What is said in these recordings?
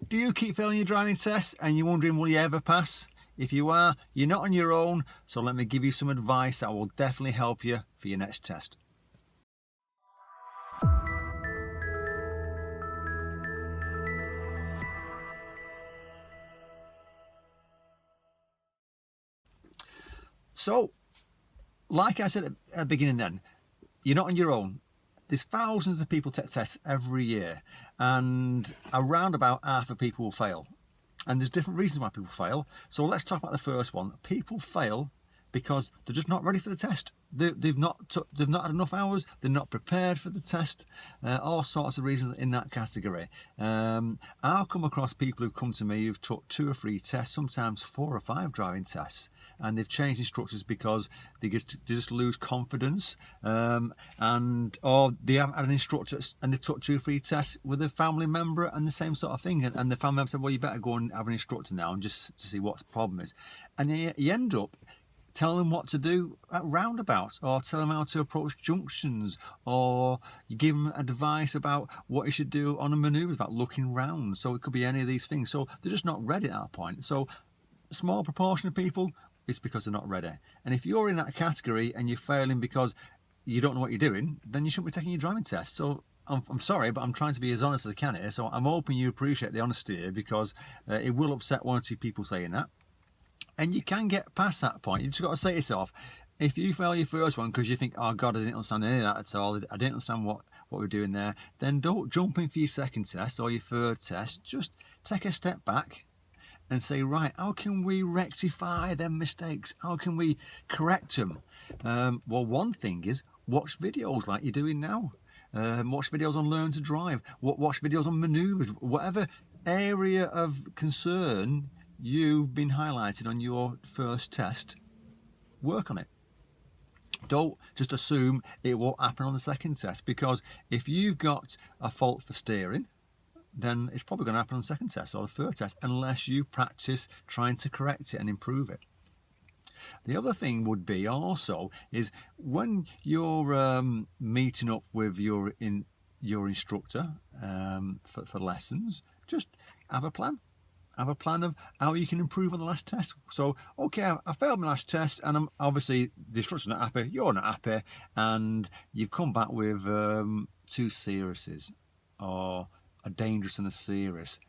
do you keep failing your driving test and you're wondering, will you ever pass? If you are, you're not on your own, so let me give you some advice that will definitely help you for your next test. So, like I said at the beginning then, you're not on your own. There's thousands of people take tests every year, and around about half of people will fail. And there's different reasons why people fail. So let's talk about the first one. People fail because they're just not ready for the test. They've not had enough hours. They're not prepared for the test. All sorts of reasons in that category. I'll come across people who've come to me who've took 2 or 3 tests, sometimes 4 or 5 driving tests, and they've changed instructors because they just lose confidence, or they haven't had an instructor and they took 2 or 3 tests with a family member and the same sort of thing, and the family member said, well, you better go and have an instructor now and just to see what the problem is, and you end up tell them what to do at roundabouts, or tell them how to approach junctions, or you give them advice about what you should do on a manoeuvre, about looking round. So it could be any of these things. So they're just not ready at that point. So a small proportion of people, it's because they're not ready. And if you're in that category and you're failing because you don't know what you're doing, then you shouldn't be taking your driving test. So I'm sorry, but I'm trying to be as honest as I can here. So I'm hoping you appreciate the honesty here, because it will upset 1 or 2 people saying that. And you can get past that point. You just got to say to yourself, if you fail your first one because you think, oh God, I didn't understand any of that at all, I didn't understand what we're doing there, then don't jump in for your second test or your third test. Just take a step back and say, right, how can we rectify them mistakes? How can we correct them? Well, one thing is watch videos like you're doing now. Watch videos on learn to drive. Watch videos on manoeuvres. Whatever area of concern you've been highlighted on your first test, work on it. Don't just assume it won't happen on the second test, because if you've got a fault for steering, then it's probably going to happen on the second test or the third test, unless you practice trying to correct it and improve it. The other thing would be also is when you're meeting up with your instructor for lessons, just have a plan. Have a plan of how you can improve on the last test. So, okay, I failed my last test, and I'm obviously the instructor's not happy, you're not happy, and you've come back with 2 seriouses, or a dangerous and a serious,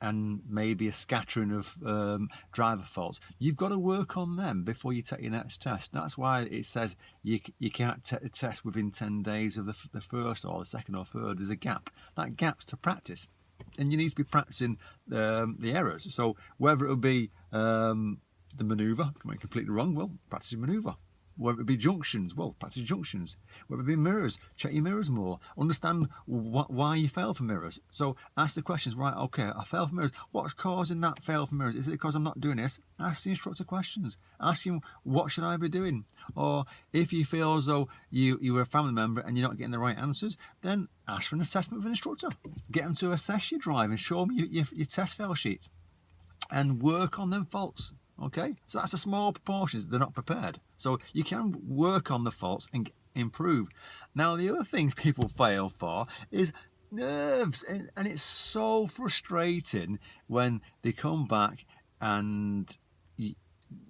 and maybe a scattering of driver faults. You've got to work on them before you take your next test. That's why it says you can't take the test within 10 days of the first or the second or third. There's a gap. That gap's to practice. And you need to be practicing the errors. So whether it would be the manoeuvre, going completely wrong, well, practice your manoeuvre. Whether it be junctions, well, practice junctions. Whether it be mirrors, check your mirrors more. Understand why you fail for mirrors. So ask the questions, right, okay, I failed for mirrors. What's causing that fail for mirrors? Is it because I'm not doing this? Ask the instructor questions. Ask him, what should I be doing? Or if you feel as though you were a family member and you're not getting the right answers, then ask for an assessment with an instructor. Get them to assess your drive and show them your test fail sheet, and work on them faults. Okay, so that's a small proportion. They're not prepared, so you can work on the faults and improve. Now, the other things people fail for is nerves, and it's so frustrating when they come back and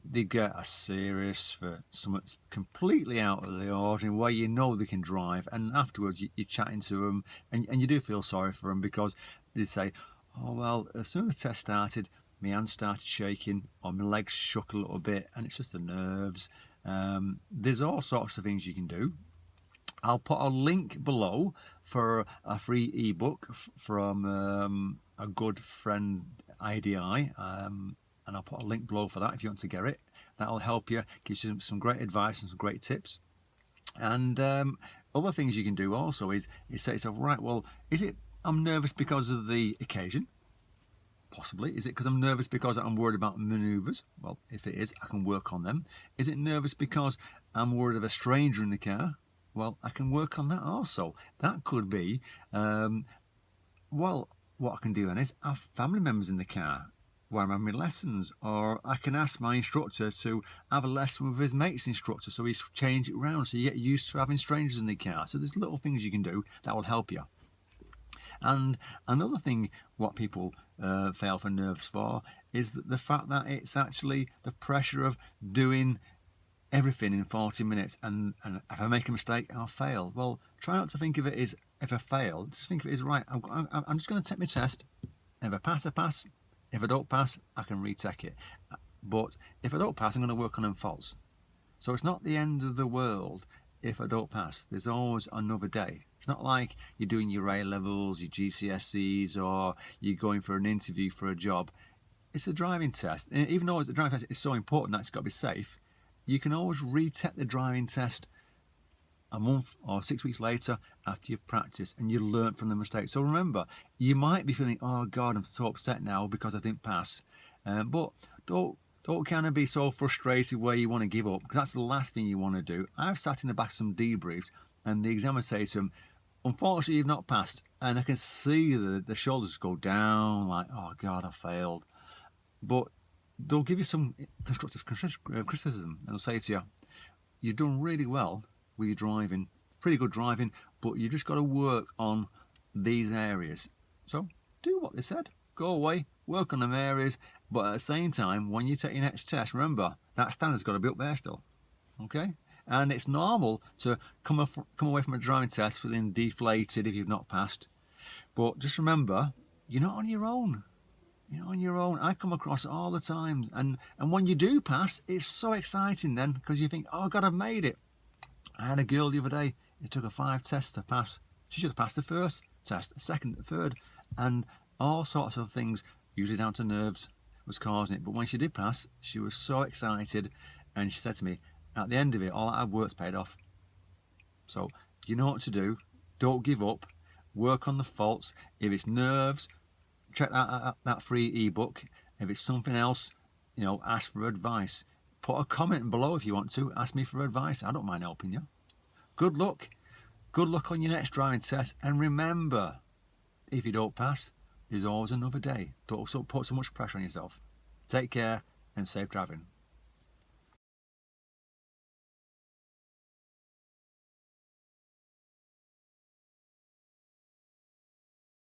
they get a serious for something that's completely out of the ordinary, where you know they can drive, and afterwards you're chatting to them, and you do feel sorry for them, because they say, oh well, as soon as the test started, my hands started shaking, or my legs shook a little bit, and it's just the nerves. There's all sorts of things you can do. I'll put a link below for a free ebook from a good friend, IDI, and I'll put a link below for that if you want to get it. That'll help you, gives you some great advice and some great tips. And other things you can do also is say to yourself, right, well, is it I'm nervous because of the occasion? Possibly. Is it because I'm nervous because I'm worried about manoeuvres? Well, if it is, I can work on them. Is it nervous because I'm worried of a stranger in the car? Well, I can work on that also. That could be, well, what I can do then is have family members in the car where I'm having my lessons, or I can ask my instructor to have a lesson with his mate's instructor, so he's changed it around so you get used to having strangers in the car. So there's little things you can do that will help you. And another thing what people fail for nerves for is that the fact that it's actually the pressure of doing everything in 40 minutes, and if I make a mistake, I'll fail. Well, try not to think of it as if I fail. Just think of it as, right, I'm just going to take my test. If I pass, I pass. If I don't pass, I can retake it. But if I don't pass, I'm going to work on them faults. So it's not the end of the world if I don't pass. There's always another day. It's not like you're doing your A levels, your GCSEs, or you're going for an interview for a job. It's a driving test. And even though the driving test is so important that it's got to be safe, you can always retake the driving test a month or 6 weeks later after you've practiced and you learn from the mistake. So remember, you might be feeling, oh God, I'm so upset now because I didn't pass. But don't kind of be so frustrated where you want to give up, because that's the last thing you want to do. I've sat in the back of some debriefs and the examiner say to them, unfortunately you've not passed, and I can see the shoulders go down like, oh God, I failed. But they'll give you some constructive criticism and they'll say to you, you've done really well with your driving, pretty good driving, but you just got to work on these areas. So do what they said, go away, work on them areas, but at the same time, when you take your next test, remember that standard's got to be up there still, okay? And it's normal to come away from a driving test feeling deflated if you've not passed, but just remember, you're not on your own. You're not on your own. I come across it all the time, and when you do pass, it's so exciting then, because you think, oh God, I've made it. I had a girl the other day, it took her 5 tests to pass. She should have passed the first test, the second, the third, and all sorts of things, usually down to nerves, was causing it. But when she did pass, she was so excited, and she said to me, at the end of it, all that work's paid off. So you know what to do. Don't give up. Work on the faults. If it's nerves, check that free ebook. If it's something else, ask for advice. Put a comment below if you want to. Ask me for advice. I don't mind helping you. Good luck. Good luck on your next driving test. And remember, if you don't pass, there's always another day. Don't put so much pressure on yourself. Take care and safe driving.